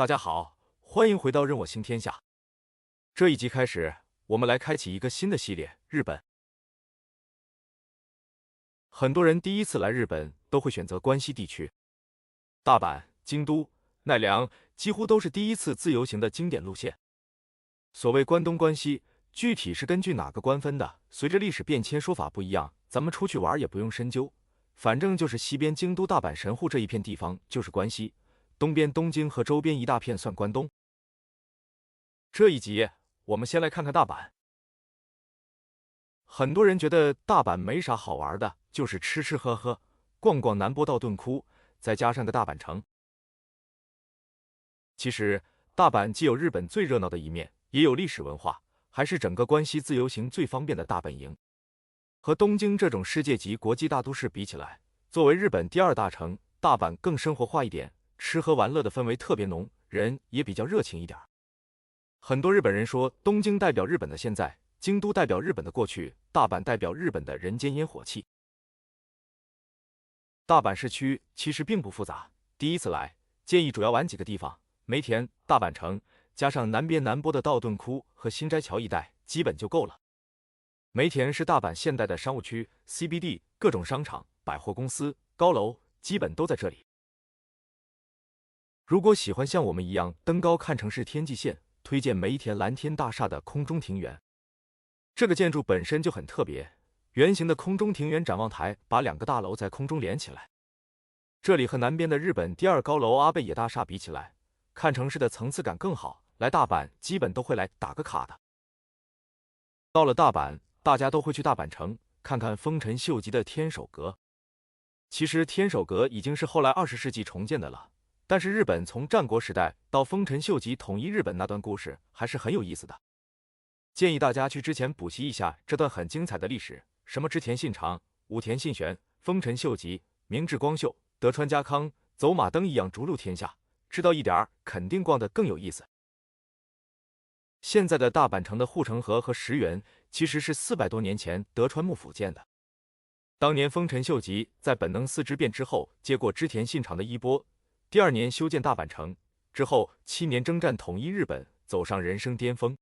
大家好，欢迎回到任我行天下。这一集开始，我们来开启一个新的系列——日本。很多人第一次来日本都会选择关西地区，大阪、京都、奈良几乎都是第一次自由行的经典路线。所谓关东、关西，具体是根据哪个关分的，随着历史变迁说法不一样，咱们出去玩也不用深究，反正就是西边京都、大阪、神户这一片地方就是关西。东边东京和周边一大片算关东。这一集我们先来看看大阪。很多人觉得大阪没啥好玩的，就是吃吃喝喝，逛逛南波道顿窟，再加上个大阪城。其实大阪既有日本最热闹的一面，也有历史文化，还是整个关西自由行最方便的大本营。和东京这种世界级国际大都市比起来，作为日本第二大城，大阪更生活化一点。吃喝玩乐的氛围特别浓，人也比较热情一点。很多日本人说，东京代表日本的现在，京都代表日本的过去，大阪代表日本的人间烟火气。大阪市区其实并不复杂，第一次来建议主要玩几个地方：梅田、大阪城，加上南边南波的道顿窟和新斋桥一带，基本就够了。梅田是大阪现代的商务区 ，CBD 各种商场、百货公司、高楼基本都在这里。如果喜欢像我们一样登高看城市天际线，推荐梅田蓝天大厦的空中庭园。这个建筑本身就很特别，圆形的空中庭园展望台把两个大楼在空中连起来。这里和南边的日本第二高楼阿倍野大厦比起来，看城市的层次感更好。来大阪基本都会来打个卡的。到了大阪，大家都会去大阪城看看丰臣秀吉的天守阁。其实天守阁已经是后来20世纪重建的了。但是日本从战国时代到丰臣秀吉统一日本那段故事还是很有意思的，建议大家去之前补习一下这段很精彩的历史，什么织田信长、武田信玄、丰臣秀吉、明智光秀、德川家康，走马灯一样逐鹿天下，知道一点肯定逛得更有意思。现在的大阪城的护城河和石原其实是400多年前德川幕府建的，当年丰臣秀吉在本能寺之变之后接过织田信长的衣钵。第2年修建大阪城之后，7年征战统一日本，走上人生巅峰。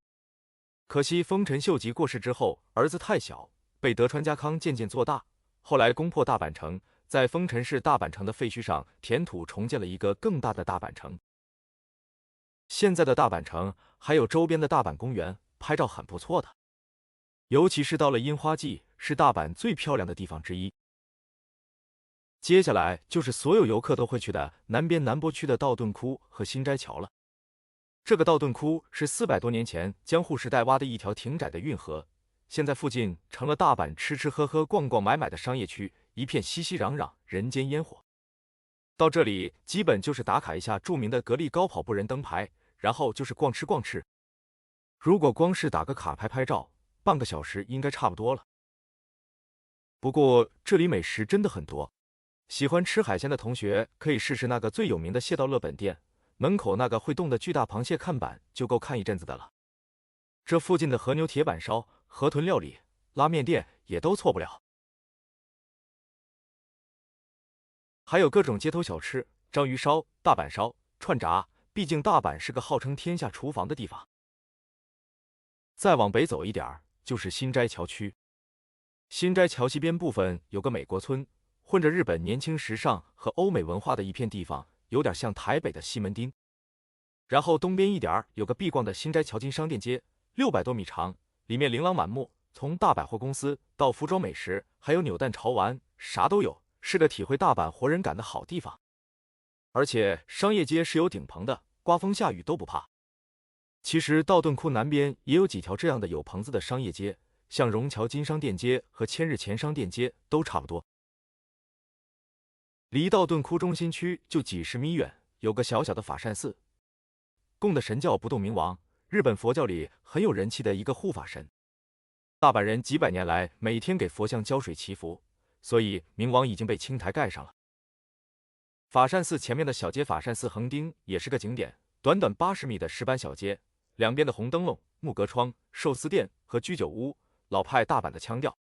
可惜丰臣秀吉过世之后，儿子太小，被德川家康渐渐做大。后来攻破大阪城，在丰臣市大阪城的废墟上填土重建了一个更大的大阪城。现在的大阪城还有周边的大阪公园，拍照很不错的。尤其是到了樱花季，是大阪最漂亮的地方之一。接下来就是所有游客都会去的南边南波区的道顿窟和新斋桥了。这个道顿窟是400多年前江户时代挖的一条挺窄的运河，现在附近成了大阪吃吃喝喝、逛逛买买的商业区，一片熙熙攘攘，人间烟火。到这里基本就是打卡一下著名的格力高跑步人灯牌，然后就是逛吃逛吃。如果光是打个卡拍拍照，半个小时应该差不多了。不过这里美食真的很多。喜欢吃海鲜的同学可以试试那个最有名的蟹道乐本店，门口那个会动的巨大螃蟹看板就够看一阵子的了。这附近的和牛铁板烧、河豚料理、拉面店也都错不了。还有各种街头小吃，章鱼烧、大阪烧、串炸，毕竟大阪是个号称天下厨房的地方。再往北走一点就是新斋桥区。新斋桥西边部分有个美国村，混着日本年轻时尚和欧美文化的一片地方，有点像台北的西门町。然后东边一点有个必逛的新斋桥金商店街，600多米长，里面琳琅满目，从大百货公司到服装美食，还有扭蛋潮玩，啥都有，是个体会大阪活人感的好地方。而且商业街是有顶棚的，刮风下雨都不怕。其实道顿窟南边也有几条这样的有棚子的商业街，像荣桥金商店街和千日前商店街都差不多。离道顿窟中心区就几十米远，有个小小的法善寺，供的神教不动明王，日本佛教里很有人气的一个护法神。大阪人几百年来每天给佛像浇水祈福，所以明王已经被青苔盖上了。法善寺前面的小街法善寺横丁也是个景点，短短80米的石板小街，两边的红灯笼、木格窗、寿司店和居酒屋，老派大阪的腔调。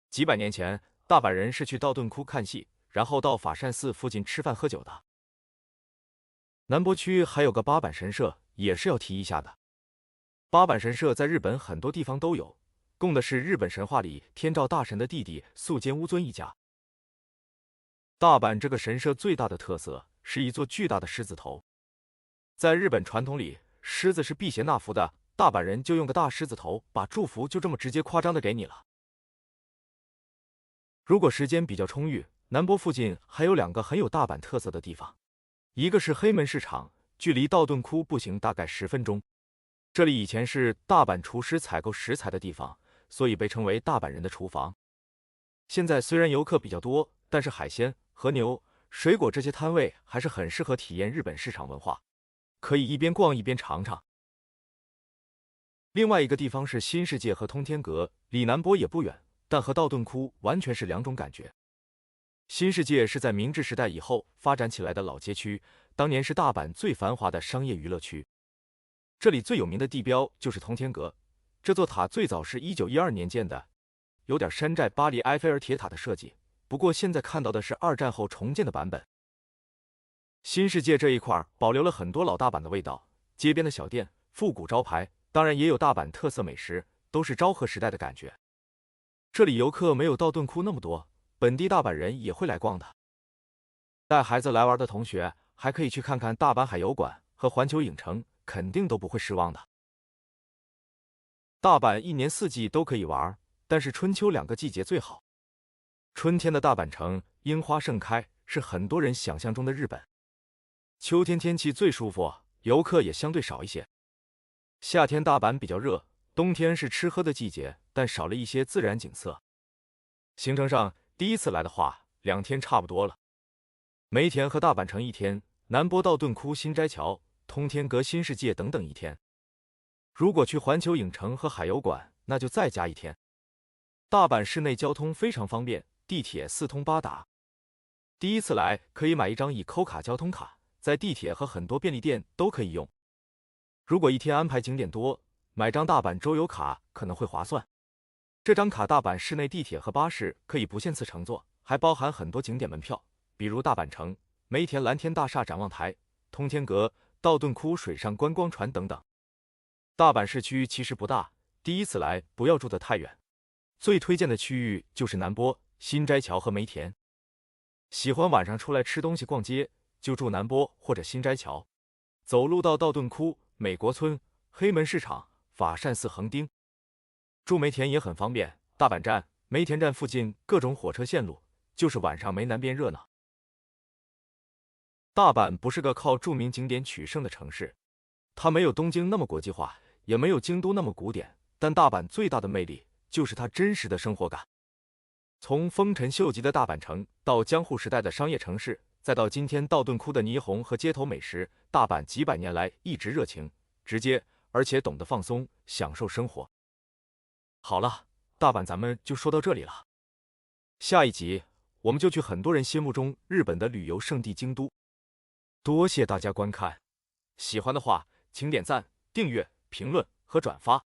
几百年前，大阪人是去道顿窟看戏，然后到法善寺附近吃饭喝酒的。南波区还有个八坂神社，也是要提一下的。八坂神社在日本很多地方都有，供的是日本神话里天照大神的弟弟宿坚乌尊一家。大阪这个神社最大的特色是一座巨大的狮子头。在日本传统里，狮子是辟邪纳福的，大阪人就用个大狮子头，把祝福就这么直接夸张的给你了。如果时间比较充裕，南波附近还有2个很有大阪特色的地方，一个是黑门市场，距离道顿窟步行大概10分钟。这里以前是大阪厨师采购食材的地方，所以被称为大阪人的厨房。现在虽然游客比较多，但是海鲜、和牛、水果这些摊位还是很适合体验日本市场文化，可以一边逛一边尝尝。另外一个地方是新世界和通天阁，离南波也不远，但和道顿窟完全是2种感觉。新世界是在明治时代以后发展起来的老街区，当年是大阪最繁华的商业娱乐区。这里最有名的地标就是通天阁，这座塔最早是1912年建的，有点山寨巴黎埃菲尔铁塔的设计，不过现在看到的是2战后重建的版本。新世界这一块保留了很多老大阪的味道，街边的小店、复古招牌，当然也有大阪特色美食，都是昭和时代的感觉。这里游客没有道顿窟那么多，本地大阪人也会来逛的。带孩子来玩的同学还可以去看看大阪海游馆和环球影城，肯定都不会失望的。大阪一年4季都可以玩，但是春秋2个季节最好。春天的大阪城樱花盛开，是很多人想象中的日本。秋天天气最舒服，游客也相对少一些。夏天大阪比较热，冬天是吃喝的季节，但少了一些自然景色。行程上第一次来的话，2天差不多了。梅田和大阪城1天，南波道顿窟、新斋桥、通天阁、新世界等等1天。如果去环球影城和海游馆，那就再加1天。大阪市内交通非常方便，地铁4通8达。第一次来可以买一张以扣卡交通卡，在地铁和很多便利店都可以用。如果1天安排景点多，买张大阪周游卡可能会划算。这张卡大阪市内地铁和巴士可以不限次乘坐，还包含很多景点门票，比如大阪城、梅田蓝天大厦展望台、通天阁、道顿窟水上观光船等等。大阪市区其实不大，第一次来不要住得太远。最推荐的区域就是南波、新斋桥和梅田。喜欢晚上出来吃东西逛街，就住南波或者新斋桥。走路到道顿窟、美国村、黑门市场、法善寺、横丁。住梅田也很方便，大阪站、梅田站附近各种火车线路，就是晚上没南边热闹。大阪不是个靠著名景点取胜的城市，它没有东京那么国际化，也没有京都那么古典，但大阪最大的魅力就是它真实的生活感。从丰臣秀吉的大阪城到江户时代的商业城市，再到今天道顿窟的霓虹和街头美食，大阪几百年来一直热情、直接，而且懂得放松，享受生活。好了，大阪咱们就说到这里了。下一集我们就去很多人心目中日本的旅游胜地京都。多谢大家观看，喜欢的话请点赞、订阅、评论和转发。